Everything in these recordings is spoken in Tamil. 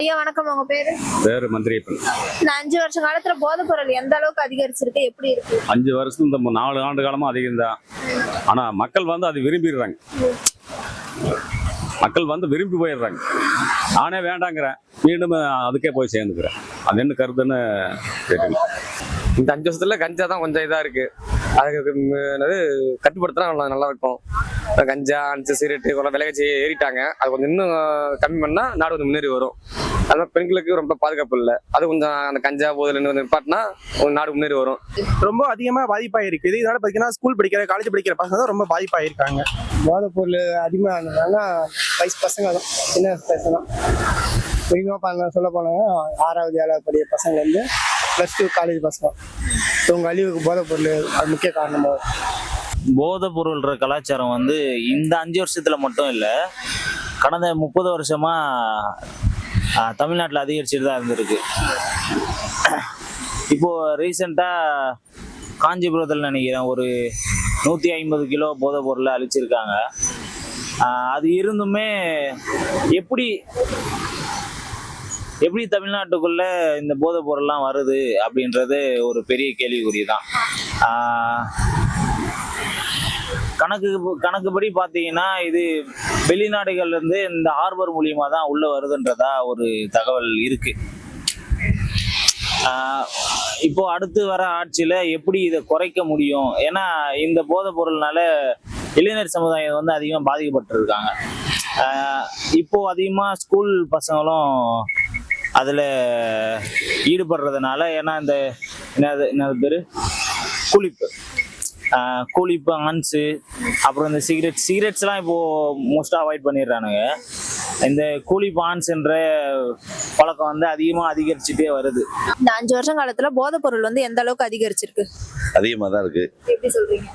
ஐயா வணக்கம், உங்க பேரு? பேரு மந்திரியப்பன். இந்த 5 வருஷ காலத்துல போதைப் பொருள் எந்த அளவுக்கு அதிகரிச்சிருக்கு, எப்படி இருக்கு? 5 வருஷம் இந்த 4 ஆண்டு காலமா அதிகம் தான். ஆனா மக்கள் வந்து அதை விரும்பிடுறாங்க. மக்கள் வந்து விரும்பி போயிடுறாங்க. நானே வேண்டாங்கிறேன், மீண்டும் அதுக்கே போய் சேர்ந்துக்கிறேன். அது என்ன கருத்துன்னு தெரியல. இந்த 5 வருஷத்துல கஞ்சா தான் கொஞ்சம் இதா இருக்கு. அதுக்கு என்னது கட்டுப்படுத்தினா நல்லா இருக்கும். கஞ்சா சிகரெட்டு கொஞ்சம் விலைவச்சு ஏறிட்டாங்க. அது கொஞ்சம் இன்னும் கம்மி பண்ணா நாடு கொஞ்சம் முன்னேறி வரும். அதனால பெண்களுக்கு ரொம்ப பாதுகாப்பு இல்லை. அது கொஞ்சம் அந்த கஞ்சா போதில் நிப்பாட்டினா நாடு முன்னேறி வரும். ரொம்ப அதிகமா பாதிப்பாயிருக்குது. இதனால பாத்தீங்கன்னா ஸ்கூல் படிக்கிற காலேஜ் படிக்கிற பசங்க தான் ரொம்ப பாதிப்பாயிருக்காங்க. போதைப் பொருள் அதிகமானதுனால வயசு பசங்க தான், சின்ன பசங்க தான் அதிகமாக சொல்ல போனாங்க. 6வது 7வது படிக்கிற பசங்க வந்து +2 காலேஜ் பசங்க இவங்க அழிவுக்கு போதைப் பொருள் அது முக்கிய காரணமாக. போதைப் பொருள்ற கலாச்சாரம் வந்து இந்த 5 வருஷத்துல மட்டும் இல்லை, கடந்த 30 வருஷமா தமிழ்நாட்டில் அதிகரிச்சுட்டு தான் இருந்திருக்கு. இப்போ ரீசெண்டாக காஞ்சிபுரத்தில் நினைக்கிறேன் ஒரு 150 கிலோ போதைப் பொருளை அழிச்சிருக்காங்க. அது இருந்துமே எப்படி தமிழ்நாட்டுக்குள்ள இந்த போதைப் பொருள்லாம் வருது அப்படின்றது ஒரு பெரிய கேள்விக்குறி தான். கணக்குப்படி பார்த்தீங்கன்னா இது வெளிநாடுகள்ல இருந்து இந்த ஹார்பர் மூலியமா தான் உள்ள வருதுன்றதா ஒரு தகவல் இருக்கு. இப்போ அடுத்து வர ஆட்சியில எப்படி இதை குறைக்க முடியும்? ஏன்னா இந்த போதைப் பொருள்னால இளைஞர் சமுதாயம் வந்து அதிகமாக பாதிக்கப்பட்டிருக்காங்க. இப்போ அதிகமாக ஸ்கூல் பசங்களும் அதில் ஈடுபடுறதுனால, ஏன்னா இந்த என்னது பேர் கூலிப்பு ஆன்ஸு, அப்புறம் இந்த சிகரெட்ஸ்லாம் இப்போது மோஸ்ட்டாக அவாய்ட் பண்ணிடுறானுங்க. இந்த கூலிப்பு ஆன்ஸுன்ற பழக்கம் வந்து அதிகரிச்சுட்டே வருது. இந்த 5 வருஷம் காலத்துல போதைப் பொருள் வந்து எந்த அளவுக்கு அதிகரிச்சிருக்கு? அதிகமாக தான் இருக்கு. எப்படி சொல்றீங்க?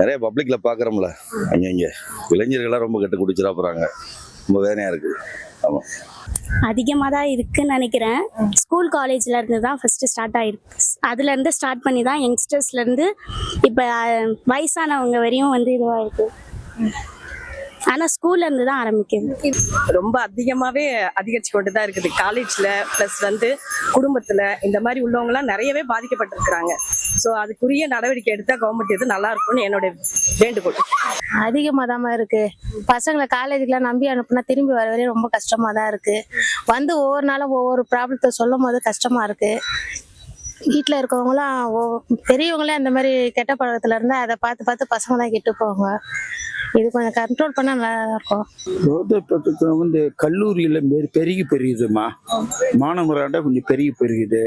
நிறைய பப்ளிக்ல பாக்குறோம்ல, அங்க இளைஞர்கள்லாம் ரொம்ப கெட்டு குடிச்சிடா போறாங்க. ரொம்ப வேதனையா இருக்கு. ஆமா, அதிகமாக தான் இருக்குன்னு நினைக்கிறேன். ஸ்கூல் காலேஜில் இருந்து தான் ஃபஸ்ட்டு ஸ்டார்ட் ஆகிருக்கு. அதுலேருந்து ஸ்டார்ட் பண்ணி தான் யங்ஸ்டர்ஸ்லேருந்து இப்போ வயசானவங்க வரையும் வந்து இதுவாக இருக்குது. ஆனால் ஸ்கூல்லேருந்து தான் ஆரம்பிக்குது. ரொம்ப அதிகமாகவே அதிகரிச்சு கொண்டு தான் இருக்குது. காலேஜில் ப்ளஸ் வந்து குடும்பத்தில் இந்த மாதிரி உள்ளவங்களாம் நிறையவே பாதிக்கப்பட்டிருக்கிறாங்க. ஸோ அதுக்குரிய நடவடிக்கை எடுத்தால் கவர்மெண்ட் எது நல்லா இருக்கும்னு என்னோட வேண்டுகோள். அதிகமாக தான் இருக்கு. பசங்களை காலேஜுக்குலாம் நம்பி அனுப்புனா திரும்பி வர வரையும் ரொம்ப கஷ்டமாக தான் இருக்கு. வந்து ஒவ்வொரு நாளும் ஒவ்வொரு ப்ராப்ளத்தை சொல்லும் போது கஷ்டமாக இருக்கு. வீட்டில் இருக்கவங்களாம் பெரியவங்களே அந்த மாதிரி கெட்ட பழக்கத்துல இருந்தால் அதை பார்த்து பசங்க தான் கெட்டு போவாங்க. இது கொஞ்சம் கண்ட்ரோல் பண்ணால் நல்லா இருக்கும். போதை பழக்கம் வந்து கல்லூரியில் பெருகி பெருகுதுமா, மாணவராண்ட கொஞ்சம் பெருகி பெருகுது.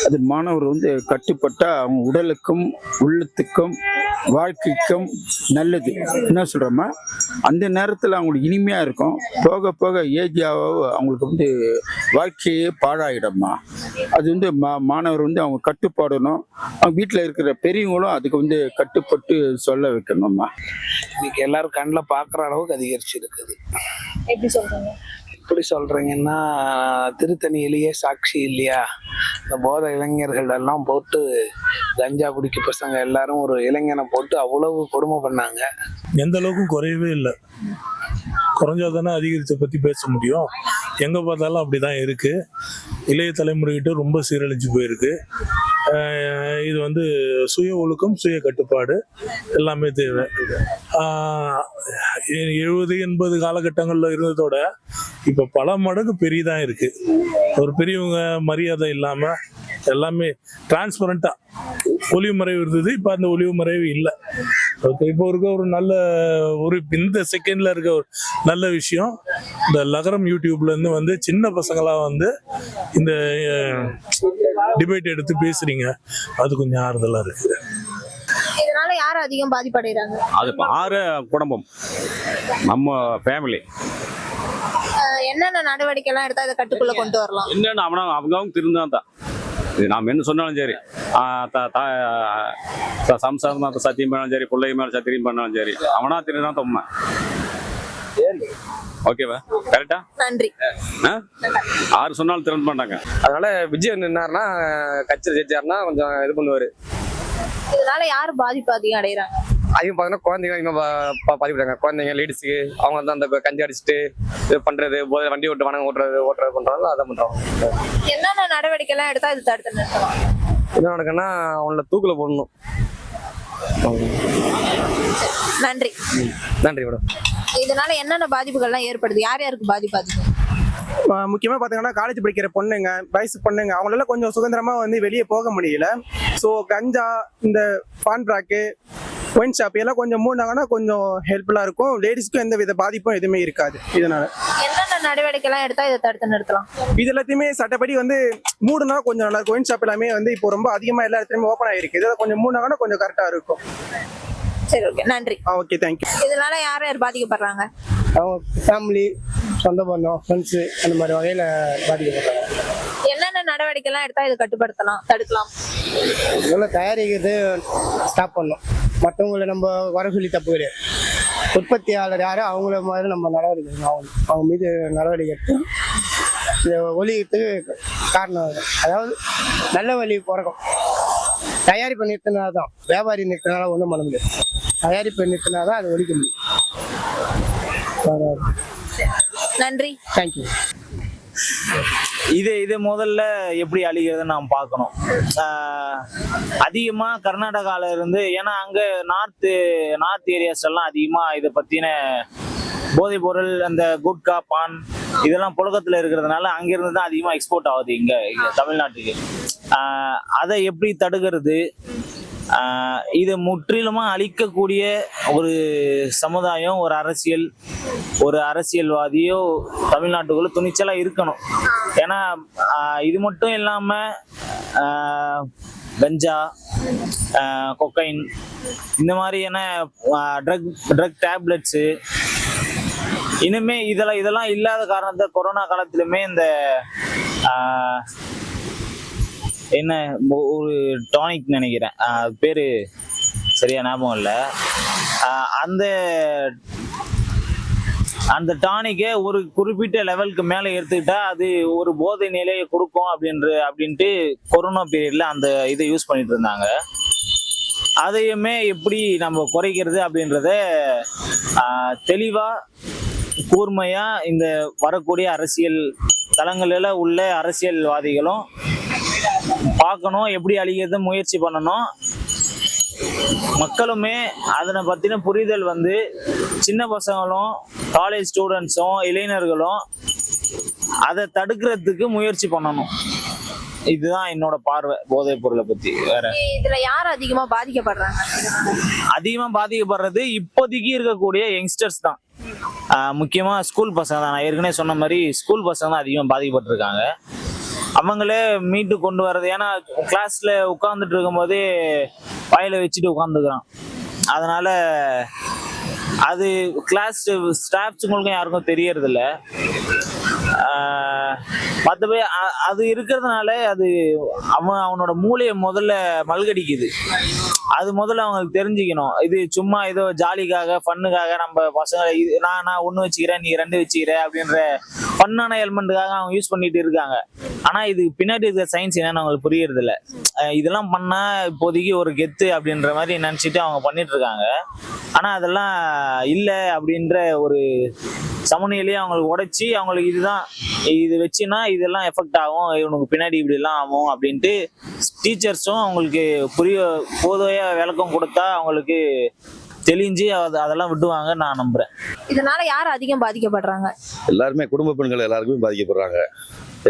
அது மாணவர் வந்து கட்டுப்பட்டால் அவங்க உடலுக்கும் உள்ளத்துக்கும் வாழ்க்கைக்கும் நல்லது. என்ன சொல்கிறோமா, அந்த நேரத்தில் அவங்களுக்கு இனிமையாக இருக்கும். போக போக ஏஜ் அவங்களுக்கு வந்து வாழ்க்கையே பாழாயிடும்மா. அது வந்து மாணவர் வந்து அவங்க கட்டுப்பாடணும். அவங்க வீட்டில் இருக்கிற பெரியவங்களும் அதுக்கு வந்து கட்டுப்பட்டு சொல்ல வைக்கணும்மா. இன்னைக்கு எல்லாரும் கண்ணில் பார்க்குற அளவுக்கு அதிகரிச்சு இருக்குது. எப்படி சொல்றீங்க? எப்படி சொல்றீங்கன்னா, திருத்தணியிலேயே சாட்சி இல்லையா, இந்த போதை இளைஞர்கள் எல்லாம் போட்டு கஞ்சா குடிக்க பசங்க எல்லாரும் ஒரு இளைஞனை போட்டு அவ்வளவு கொடுமை பண்ணாங்க. எந்த அளவுக்கும் குறையவே இல்லை. குறைஞ்சாதானே அதிகரிச்சை பற்றி பேச முடியும். எங்கே பார்த்தாலும் அப்படி தான் இருக்குது. இளைய தலைமுறைகிட்ட ரொம்ப சீரழிஞ்சு போயிருக்கு. இது வந்து சுய ஒழுக்கம், சுய கட்டுப்பாடு எல்லாமே தேவை. 70-80 காலகட்டங்களில் இருந்ததோட இப்போ பல மடங்கு பெரியதாக இருக்குது. ஒரு பெரியவங்க மரியாதை இல்லாமல் எல்லாமே டிரான்ஸ்பரண்டா ஒளிவு மறைவு இருந்தது. இப்போ அந்த ஒளிவு மறைவு இல்லை. ஓகே, இப்போ இருக்க ஒரு நல்ல இந்த செகண்ட்ல இருக்க ஒரு நல்ல விஷயம், இந்த லகரம் யூடியூப்ல இருந்து வந்து சின்ன பசங்களா வந்து இந்த டிபேட் எடுத்து பேசுறீங்க. அது கொஞ்சம் ஆறுதலா இருக்கு. இதனால யார் அதிகம் பாதிப்படைகிறாங்க? அது 6 குடும்பம், நம்ம ஃபேமிலி. என்னென்ன நடவடிக்கை எல்லாம் எடுத்தா இதை கட்டுக்குள்ள கொண்டு வரலாம்? என்னன்னு அவங்க திருந்தான் தான். இது நாம் என்ன சொன்னாலும் சரி, சம்சாரம் சத்தியம் பண்ணாலும் சரி, பிள்ளை மேலே சத்தியம் பண்ணாலும் சரி, அவனா திருந்தான் தொம்மை. ஓகேவா? கரெக்டா? நன்றி. 6 சொன்னாலும் திறந்து மாட்டாங்க. அதனால விஜய் நின்னாருன்னா, கட்சியில் ஜெயிச்சாருன்னா கொஞ்சம் இது பண்ணுவாரு. இதனால யாரு பாதிப்பு அதிகம் அடைகிறாங்க? அதிகம் பார்த்தீங்கன்னா குழந்தைங்க அதிகமாக பாதிக்கிறாங்க. குழந்தைங்க லேடிஸுக்கு அவங்க வந்து அந்த கஞ்சி அடிச்சுட்டு இது பண்றது, வண்டி ஓட்டு வணங்க ஓட்டுறது பண்றாங்க, அதான் பண்றாங்க. என்னென்ன நடவடிக்கை எல்லாம் எடுத்தா இது தடுத்து நிறுத்தலாம்? என்ன நடக்குன்னா அவங்கள தூக்குல போடணும். நன்றி. நன்றி மேடம். இதனால என்னென்ன பாதிப்புகள்லாம் ஏற்படுது? யார் யாருக்கு பாதிப்பு? முக்கியமாக பார்த்தீங்கன்னா காலேஜ் படிக்கிற பொண்ணுங்க, வயசு பொண்ணுங்க, அவங்களால கொஞ்சம் சுதந்திரமாக வந்து வெளியே போக முடியல. ஸோ கஞ்சா, இந்த பான் பிராக்கு, ஒயின் ஷாப் எல்லாம் கொஞ்சம் மூடினாங்கன்னா கொஞ்சம் ஹெல்ப்ஃபுல்லாக இருக்கும். லேடிஸ்க்கும் எந்த வித பாதிப்பும் எதுவுமே இருக்காது. இதனால என்னென்ன நடவடிக்கை எல்லாம் எடுத்தா இதை தடுத்து நிறுத்தலாம்? இது எல்லாத்தையுமே சட்டப்படி வந்து மூடுனா கொஞ்சம் நல்லா இருக்கும். ஒயின் ஷாப் எல்லாமே வந்து இப்போ ரொம்ப அதிகமாக எல்லா இடத்துலையுமே ஓப்பன் ஆகிருக்கு. இதில் கொஞ்சம் மூடினாங்கன்னா கொஞ்சம் கரெக்டாக இருக்கும். சரி, ஓகே, நன்றி. Okay, thank you. இதனால யார் யார் பாதிக்கப்படுறாங்க? அவங்க ஃபேமிலி, சொந்த பந்தம், ஃப்ரெண்ட்ஸு அந்த மாதிரி வகையில் பாதிக்கப்படுறாங்க. என்னென்ன நடவடிக்கை எல்லாம் எடுத்தா இதை தடுக்கலாம்? இதெல்லாம் தயாரிக்கிறது ஸ்டாப் பண்ணணும். மற்றவங்களை நம்ம வர சொல்லி தப்பு கிடையாது. உற்பத்தியாளர் யாரோ அவங்கள மாதிரி நம்ம நடவடிக்கை எடுக்கணும். அவங்க மீது நடவடிக்கை எடுத்து இதை ஒழிக்கிறதுக்கு காரணம். அதாவது நல்ல வழி பிறக்கும். தயாரிப்பு நிறுத்தினா தான், வியாபாரி நிறுத்தினால ஒன்றும் பண்ண முடியாது. தயாரிப்பு நிறுத்தினா தான் அதை ஒழிக்க முடியும். நன்றி, தேங்க்யூ. இது முதல்ல எப்படி அழிகிறதுன்னு நாம் பார்க்கணும். அதிகமாக கர்நாடகாவில் இருந்து, ஏன்னா அங்கே நார்த் ஏரியாஸ் எல்லாம் அதிகமாக இதை பற்றின போதைப் பொருள், அந்த குட்கா, பான் இதெல்லாம் புழக்கத்தில் இருக்கிறதுனால அங்கேருந்து தான் அதிகமாக எக்ஸ்போர்ட் ஆகுது இங்கே தமிழ்நாட்டுக்கு. அதை எப்படி தடுக்கிறது? இதை முற்றிலுமாக அழிக்கக்கூடிய ஒரு சமுதாயம், ஒரு அரசியல்வாதியோ தமிழ்நாட்டுக்குள்ள துணிச்சலாக இருக்கணும். ஏன்னா இது மட்டும் இல்லாமல் கஞ்சா, கொக்கைன், இந்த மாதிரியான ட்ரக் டேப்லெட்ஸு இனிமே இதெல்லாம் இல்லாத காரணத்தை கொரோனா காலத்திலுமே இந்த என்ன ஒரு டானிக் நினைக்கிறேன், பேரு சரியா ஞாபகம் இல்லை, அந்த டானிக்கை ஒரு குறிப்பிட்ட லெவலுக்கு மேலே எடுத்துக்கிட்டா அது ஒரு போதை நிலையை கொடுக்கும் அப்படின்ட்டு கொரோனா பீரியட்ல அந்த இதை யூஸ் பண்ணிட்டு இருந்தாங்க. அதையுமே எப்படி நம்ம குறைக்கிறது அப்படின்றத தெளிவா கூர்மையா இந்த வரக்கூடிய அரசியல் தளங்களில் உள்ள அரசியல்வாதிகளும் பார்க்கணும், எப்படி அழிக்கிறது முயற்சி பண்ணணும். மக்களுமே அதனை பற்றின புரிதல் வந்து சின்ன பசங்களும் காலேஜ் ஸ்டூடெண்ட்ஸும் இளைஞர்களும் அதை தடுக்கிறதுக்கு முயற்சி பண்ணணும். இதுதான் என்னோட பார்வை போதைப் பொருளை பற்றி. வேற இதுல யார் அதிகமா பாதிக்கப்படுறாங்க? அதிகமாக பாதிக்கப்படுறது இப்போதைக்கு இருக்கக்கூடிய யங்ஸ்டர்ஸ் தான். முக்கியமாக ஸ்கூல் பசங்க தான். நான் ஏற்கனவே சொன்ன மாதிரி ஸ்கூல் பசங்க தான் அதிகமாக பாதிக்கப்பட்டிருக்காங்க. அவங்களே மீட்டு கொண்டு வர்றது, ஏன்னா கிளாஸில் உட்காந்துட்டு இருக்கும்போதே வாயில வச்சுட்டு உட்காந்துக்கிறான். அதனால அது கிளாஸ் ஸ்டாஃப்ஸுங்களுக்கும் யாருக்கும் தெரியறதில்ல. மற்றபடி அது இருக்கிறதுனால அது அவனோட மூளையை முதல்ல மல்கடிக்குது. அது முதல்ல அவங்களுக்கு தெரிஞ்சுக்கணும். இது சும்மா ஏதோ ஜாலிக்காக, ஃபன்னுக்காக நம்ம பசங்களை நான் ஒன்று வச்சுக்கிறேன், நீ 2 வச்சுக்கிற அப்படின்ற ஃபன்னான எலிமெண்ட்டுக்காக அவங்க யூஸ் பண்ணிட்டு இருக்காங்க. ஆனால் இது பின்னாடி இருக்கிற சயின்ஸ் என்னன்னு அவங்களுக்கு புரியறது இல்லை. இதெல்லாம் பண்ணால் இப்போதைக்கு ஒரு கெத்து அப்படின்ற மாதிரி நினச்சிட்டு அவங்க பண்ணிட்டு இருக்காங்க. ஆனால் அதெல்லாம் இல்லை அப்படின்ற ஒரு சமநிலையை அவங்களுக்கு உடைச்சி அவங்களுக்கு இது வச்சுன்னா இதெல்லாம் எஃபெக்ட் ஆகும், இவனுக்கு பின்னாடி இப்படிலாம் ஆகும் அப்படின்ட்டு டீச்சர்ஸும் அவங்களுக்கு போதைய விளக்கம் கொடுத்தா அவங்களுக்கு தெளிஞ்சு அதெல்லாம் விட்டுவாங்க நான் நம்புறேன். இதனால யார் அதிகம் பாதிக்கப்படுறாங்க? எல்லாருமே, குடும்ப பெண்கள் எல்லாருக்குமே பாதிக்கப்படுறாங்க.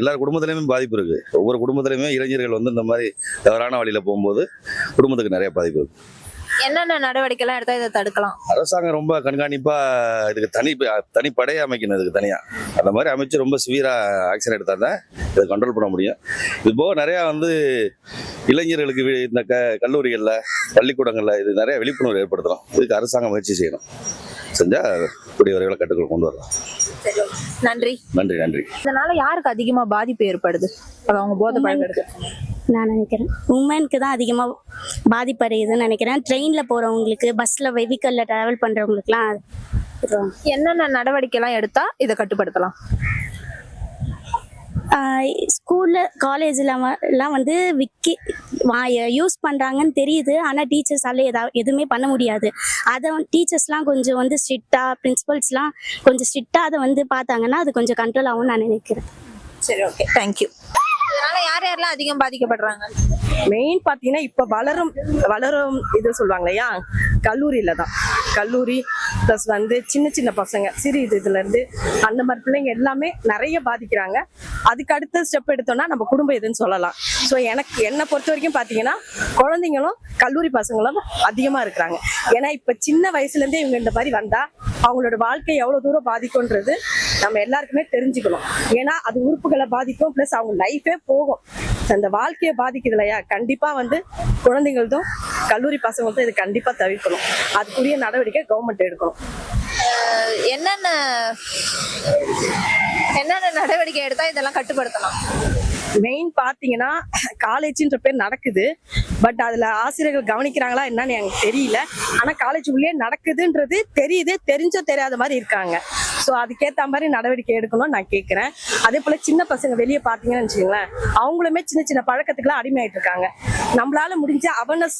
எல்லார் குடும்பத்திலையுமே பாதிப்பு இருக்கு. ஒவ்வொரு குடும்பத்திலையுமே இளைஞர்கள் வந்து இந்த மாதிரி தவறான வழியில போகும்போது குடும்பத்துக்கு நிறைய பாதிப்பு இருக்கு. என்னென்ன நடவடிக்கை எல்லாம் எடுத்தா இதை தடுக்கலாம்? அரசாங்கம் ரொம்ப கண்காணிப்பா இதுக்கு தனி படையை அமைக்கணும். இதுக்கு தனியா அந்த மாதிரி அமைச்சு ரொம்ப சிவியரா ஆக்ஷன் எடுத்தா தான் இதை கண்ட்ரோல் பண்ண முடியும். இது போக நிறையா வந்து இளைஞர்களுக்கு இந்த கல்லூரிகளில், பள்ளிக்கூடங்களில் இது நிறைய விழிப்புணர்வு ஏற்படுத்தணும். இதுக்கு அரசாங்கம் முயற்சி செய்யணும். செஞ்சா கூடிய விரைவில் கட்டுக்குள் கொண்டு வரலாம். நன்றி. நன்றி, நன்றி. இதனால யாருக்கு அதிகமா பாதிப்பு ஏற்படுது? அவங்க போதை பழக்கம் எடுத்து நான் நினைக்கிறேன் உமனுக்கு தான் அதிகமாக பாதிப்படையுதுன்னு நினைக்கிறேன். ட்ரெயினில் போகிறவங்களுக்கு, பஸ்ஸில் வெஹிக்கலில் ட்ராவல் பண்ணுறவங்களுக்குலாம். என்னென்ன நடவடிக்கை எல்லாம் எடுத்தா இதை கட்டுப்படுத்தலாம்? ஸ்கூலில், காலேஜில் எல்லாம் வந்து யூஸ் பண்ணுறாங்கன்னு தெரியுது. ஆனால் டீச்சர்ஸால எதுவுமே பண்ண முடியாது. அதை டீச்சர்ஸ்லாம் கொஞ்சம் வந்து ஸ்ட்ரிக்டாக, பிரின்சிபல்ஸ்லாம் கொஞ்சம் ஸ்ட்ரிக்டாக அதை வந்து பார்த்தாங்கன்னா அது கொஞ்சம் கண்ட்ரோல் ஆகும்னு நான் நினைக்கிறேன். சரி, ஓகே, தேங்க்யூ. இதனால யார் யாரெல்லாம் அதிகம் பாதிக்கப்படுறாங்க? மெயின் பார்த்தீங்கன்னா இப்போ வளரும் இது சொல்லுவாங்க இல்லையா, கல்லூரியில தான். கல்லூரி ப்ளஸ் வந்து சின்ன சின்ன பசங்க சிறு இதுலேருந்து அந்த மாதிரி பிள்ளைங்க எல்லாமே நிறைய பாதிக்கிறாங்க. அதுக்கு அடுத்த ஸ்டெப் எடுத்தோம்னா நம்ம குடும்பம் எதுன்னு சொல்லலாம். ஸோ என்னை பொறுத்த வரைக்கும் பார்த்தீங்கன்னா குழந்தைங்களும் கல்லூரி பசங்களும் அதிகமாக இருக்கிறாங்க. ஏன்னா இப்போ சின்ன வயசுலேருந்தே இவங்க இந்த மாதிரி வந்தால் அவங்களோட வாழ்க்கை எவ்வளோ தூரம் பாதிக்கும்ன்றது நம்ம எல்லாருக்குமே தெரிஞ்சுக்கணும். ஏன்னா அது உறுப்புகளை பாதிக்கும், ப்ளஸ் அவங்க லைஃபே போகும். அந்த வாழ்க்கையை பாதிக்குது இல்லையா, கண்டிப்பா வந்து குழந்தைங்களும் கல்லூரி பசங்களும் இது கண்டிப்பா தவிர்க்கணும். அதுக்குரிய நடவடிக்கை கவர்மெண்ட் எடுக்கணும். என்னென்ன நடவடிக்கை எடுத்தா இதெல்லாம் கட்டுப்படுத்தலாம்? மெயின் பார்த்தீங்கன்னா காலேஜ்ன்ற பேர் நடக்குது, பட் அதில் ஆசிரியர்கள் கவனிக்கிறாங்களா என்னன்னு எனக்கு தெரியல. ஆனால் காலேஜ் உள்ளே நடக்குதுன்றது தெரியுது, தெரிஞ்சோ தெரியாத மாதிரி இருக்காங்க. ஸோ அதுக்கேற்ற மாதிரி நடவடிக்கை எடுக்கணும்னு நான் கேட்குறேன். அதே போல் சின்ன பசங்க வெளியே பார்த்தீங்கன்னு வச்சுக்கோங்களேன், அவங்களுமே சின்ன சின்ன பழக்கத்துக்குலாம் அடிமையாயிட்டு இருக்காங்க. நம்மளால முடிஞ்ச அவேர்னஸ்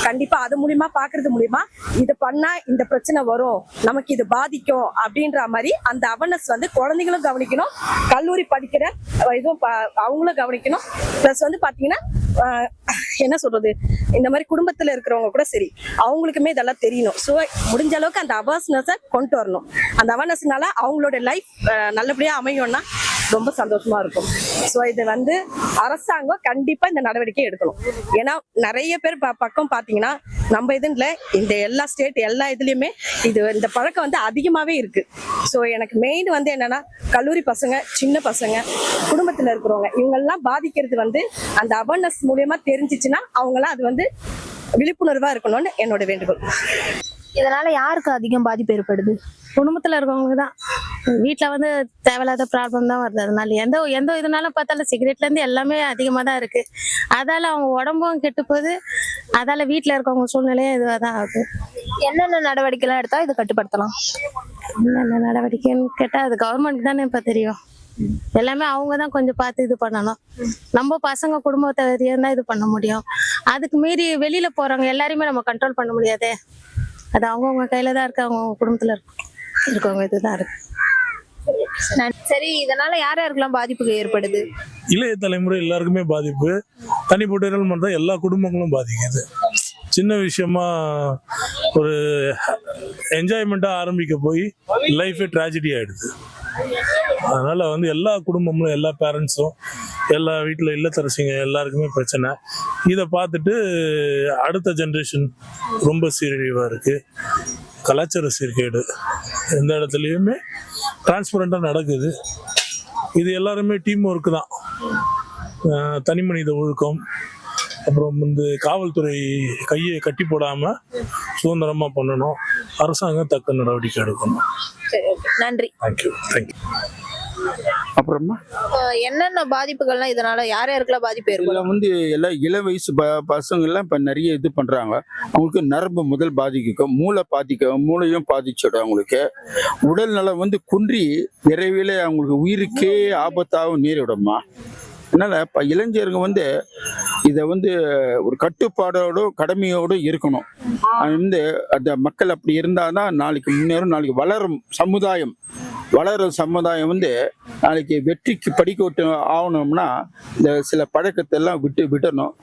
கண்டிப்பாக அது மூலியமா பார்க்கறது மூலியமா இது பண்ணால் இந்த பிரச்சனை வரும், நமக்கு இது பாதிக்கும் அப்படின்ற மாதிரி அந்த அவேர்னஸ் வந்து குழந்தைங்களும் கவனிக்கணும், கல்லூரி படிக்கிற இதுவும் அவங்களும் கவனிக்கணும். ப்ளஸ் வந்து பார்த்தீங்கன்னா என்ன சொல்றது, இந்த மாதிரி குடும்பத்தில் இருக்கிறவங்க கூட சரி அவங்களுக்குமே இதெல்லாம் தெரியணும். ஸோ முடிஞ்ச அளவுக்கு அந்த அவேர்னஸை கொண்டு வரணும். அந்த அவேர்னஸ்னால அவங்களோட லைஃப் நல்லபடியாக அமையும்னா ரொம்ப சந்தோஷமா இருக்கும். ஸோ இது வந்து அரசாங்கம் கண்டிப்பா இந்த நடவடிக்கை எடுக்கணும். ஏன்னா நிறைய பேர் பக்கம் பார்த்தீங்கன்னா நம்ம இதுல இந்த எல்லா ஸ்டேட் எல்லா இதுலயுமே இந்த பழக்கம் வந்து அதிகமாவே இருக்கு. ஸோ எனக்கு மெயின் வந்து என்னன்னா கல்லூரி பசங்க, சின்ன பசங்க, குடும்பத்துல இருக்கிறவங்க இவங்கெல்லாம் பாதிக்கிறது வந்து அந்த அவேர்னஸ் மூலியமா தெரிஞ்சிச்சுன்னா அவங்களாம் அது வந்து விழிப்புணர்வா இருக்கணும்னு என்னோட வேண்டுகோள். இதனால யாருக்கு அதிகம் பாதிப்பு ஏற்படுது? குடும்பத்தில் இருக்கவங்களுக்கு தான். வீட்டில் வந்து தேவையில்லாத ப்ராப்ளம் தான் வருது. அதனால எந்த இதனால பார்த்தாலும் சிகரெட்லேருந்து எல்லாமே அதிகமாக தான் இருக்குது. அதால் அவங்க உடம்பும் கெட்டு போகுது, அதால் வீட்டில் இருக்கவங்க சூழ்நிலையும் இதுவாக தான் ஆகுது. என்னென்ன நடவடிக்கைலாம் எடுத்தா இதை கட்டுப்படுத்தலாம்? என்னென்ன நடவடிக்கைன்னு கேட்டால் அது கவர்மெண்ட் தானே இப்போ தெரியும். எல்லாமே அவங்க தான் கொஞ்சம் பார்த்து இது பண்ணணும். நம்ம பசங்க குடும்பத்தை தான் இது பண்ண முடியும். அதுக்கு மீறி வெளியில் போகிறவங்க எல்லாரையுமே நம்ம கண்ட்ரோல் பண்ண முடியாதே. அது அவங்கவுங்க கையில தான் இருக்கு, அவங்க குடும்பத்துல இருக்கவங்க இதுதான் இருக்கு. சரி, இதனால யார் யாருக்கெல்லாம் பாதிப்பு ஏற்படுது? இளைய தலைமுறை எல்லாருக்குமே பாதிப்பு. தனிப்பட்ட மட்டும் எல்லா குடும்பங்களும் பாதிக்குது. சின்ன விஷயமா ஒரு என்ஜாய்மெண்ட்டா ஆரம்பிக்க போய் லைஃபே ட்ராஜடி ஆயிடுது. அதனால வந்து எல்லா குடும்பமும், எல்லா பேரண்ட்ஸும், எல்லா வீட்டில் இல்லத்தரசிங்க எல்லாருக்குமே பிரச்சனை. இதை பார்த்துட்டு அடுத்த ஜென்ரேஷன் ரொம்ப சீரழிவாக இருக்குது. கலாச்சார சீர்கேடு எந்த இடத்துலையுமே டிரான்ஸ்பரண்டாக நடக்குது. இது எல்லாருமே டீம் ஒர்க்கு தான். தனி மனித ஒழுக்கம், அப்புறம் வந்து காவல்துறை கையை கட்டி போடாமல் சுதந்திரமாக பண்ணணும். அரசாங்கம் தக்க நடவடிக்கை எடுக்கணும். நன்றி. தேங்க்யூ. அப்புறமா என்னென்ன பாதிப்புகள்லாம் இதனால யார் யாருக்கெல்லாம் பாதிப்பு ஏற்படும்? இதில் வந்து எல்லாம் இள வயசு பசங்கள்லாம் இப்போ நிறைய இது பண்ணுறாங்க. அவங்களுக்கு நரம்பு முதல் பாதிக்கும், மூளையும் பாதிச்சிடும். அவங்களுக்கு உடல் நலம் வந்து குன்றி விரைவில் அவங்களுக்கு உயிருக்கே ஆபத்தாகவும் நேரிடும்மா. அதனால இப்போ இளைஞருங்க வந்து இதை வந்து ஒரு கட்டுப்பாடோடும் கடமையோடும் இருக்கணும். வந்து அந்த மக்கள் அப்படி இருந்தால் தான் நாளைக்கு முன்னேறும். நாளைக்கு வளரும் சமுதாயம் வந்து நாளைக்கு வெற்றிக்கு படிக்க ஆகணும்னா இந்த சில பழக்கத்தை எல்லாம் விடணும்.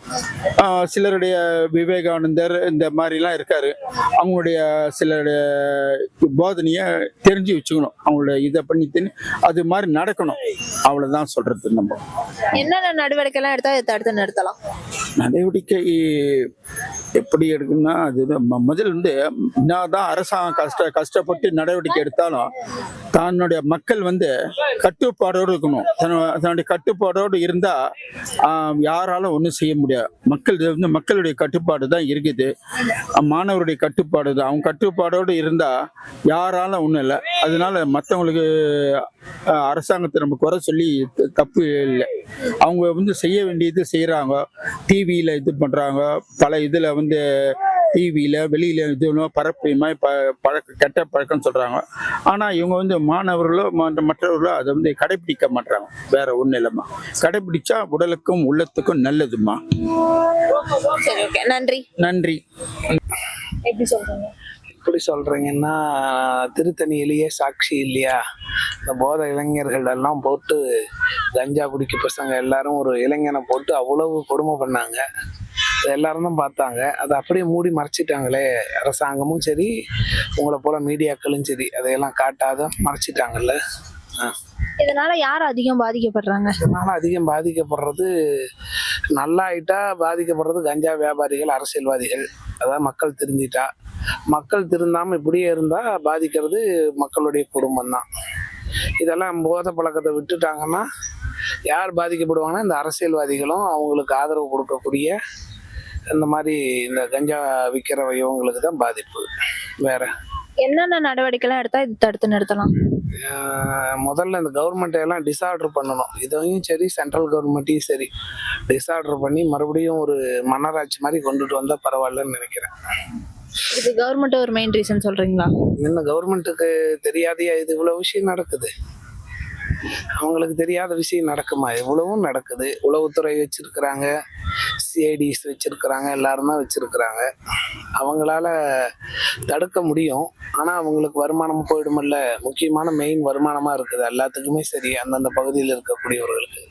சிலருடைய விவேகானந்தர் இந்த மாதிரிலாம் இருக்காரு, அவங்களுடைய சிலருடைய போதனையை தெரிஞ்சு வச்சுக்கணும். அவங்களுடைய இதை பண்ணி அது மாதிரி நடக்கணும். அவ்வளோதான் சொல்றது. நம்ம என்னென்ன நடவடிக்கை எல்லாம் எடுத்தா இதை தடுத்து நிறுத்தலாம்? நடவடிக்கை எப்படி எடுக்கணும்னா அது முதல்ல வந்து என்னதான் அரசாங்கம் கஷ்டப்பட்டு நடவடிக்கை எடுத்தாலும் தன்னுடைய மக்கள் வந்து கட்டுப்பாடோடு இருக்கணும். தன்னுடைய கட்டுப்பாடோடு இருந்தா யாராலும் ஒன்றும் செய்ய முடியாது. மக்களுடைய கட்டுப்பாடு தான் இருக்குது, மாணவருடைய கட்டுப்பாடு தான். அவங்க கட்டுப்பாடோடு இருந்தா யாராலும் ஒன்றும் இல்லை. அதனால மற்றவங்களுக்கு அரசாங்கத்தை நம்ம குறை சொல்லி தப்பு இல்லை. அவங்க வந்து செய்ய வேண்டியது செய்கிறாங்க. டிவியில் இது பண்ணுறாங்க, பல இதில் வந்து டிவியில் வெளியில் இது பரப்பியமாக கெட்ட பழக்கம்னு சொல்கிறாங்க. ஆனால் இவங்க வந்து மாணவர்களோ மற்றவர்களோ அதை வந்து கடைபிடிக்க மாட்டாங்க. வேற ஒன்றும் இல்லைம்மா, கடைபிடிச்சா உடலுக்கும் உள்ளத்துக்கும் நல்லதும்மா. சரி, ஓகே, நன்றி. நன்றி. எப்படி சொல்றீங்க? எப்படி சொல்றீங்கன்னா, திருத்தணியிலேயே சாட்சி இல்லையா? இந்த போதை இளைஞர்கள் எல்லாம் போட்டு கஞ்சா குடிக்க பசங்க எல்லாரும் ஒரு இளைஞனை போட்டு அவ்வளவு கொடுமை பண்ணாங்க. எல்லாரும் தான் பார்த்தாங்க. அதை அப்படியே மூடி மறைச்சிட்டாங்களே, அரசாங்கமும் சரி உங்களை போல மீடியாக்களும் சரி, அதையெல்லாம் காட்டாத மறைச்சிட்டாங்கல்ல. இதனால யார் அதிகம் பாதிக்கப்படுறாங்க? இதனால அதிகம் பாதிக்கப்படுறது, நல்லா ஆயிட்டா பாதிக்கப்படுறது கஞ்சா வியாபாரிகள், அரசியல்வாதிகள். அதாவது மக்கள் திருந்திட்டா. மக்கள் திருந்தாம இப்படியே இருந்தா பாதிக்கிறது மக்களுடைய குடும்பம் தான். இதெல்லாம் போதை பழக்கத்தை விட்டுட்டாங்கன்னா யார் பாதிக்கப்படுவாங்கன்னா இந்த அரசியல்வாதிகளும் அவங்களுக்கு ஆதரவு கொடுக்கக்கூடிய இந்த மாதிரி இந்த கஞ்சா விற்கிற இவங்களுக்கு தான் பாதிப்பு. வேற என்னென்ன நடவடிக்கைலாம் எடுத்தா இது தடுத்து நிறுத்தலாம்? முதல்ல இந்த கவர்மெண்ட் எல்லாம் டிஸார்டர் பண்ணணும். இதையும் சரி சென்ட்ரல் கவர்மெண்ட்டையும் சரி டிஸார்டர் பண்ணி மறுபடியும் ஒரு மன்னராட்சி மாதிரி கொண்டுட்டு வந்தால் பரவாயில்லன்னு நினைக்கிறேன். இது கவர்மெண்ட் ஒரு மெயின் ரீசன் சொல்றீங்களா? இன்னும் கவர்மெண்ட்டுக்கு தெரியாதையா இது இவ்வளவு விஷயம் நடக்குது? அவங்களுக்கு தெரியாத விஷயம் நடக்குமா? இவ்வளவும் நடக்குது. உளவுத்துறை வச்சிருக்கிறாங்க, சிஐடிஸ் வச்சிருக்கிறாங்க, எல்லாரும் தான் வச்சிருக்கிறாங்க. அவங்களால தடுக்க முடியும். ஆனால் அவங்களுக்கு வருமானம் போயிடுமில்ல. முக்கியமான மெயின் வருமானமாக இருக்குது எல்லாத்துக்குமே சரி, அந்தந்த பகுதியில் இருக்கக்கூடியவர்களுக்கு.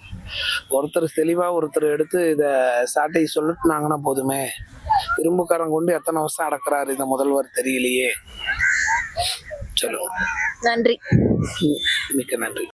ஒருத்தர் தெளிவாக ஒருத்தர் எடுத்து இதை சாட்டை சொல்லிட்டுனாங்கன்னா போதுமே. இரும்புக்காரன் கொண்டு எத்தனை வருஷம் அடக்குறாரு இந்த முதல்வர் தெரியலையே. சொல்லுங்க. நன்றி. மிக்க நன்றி.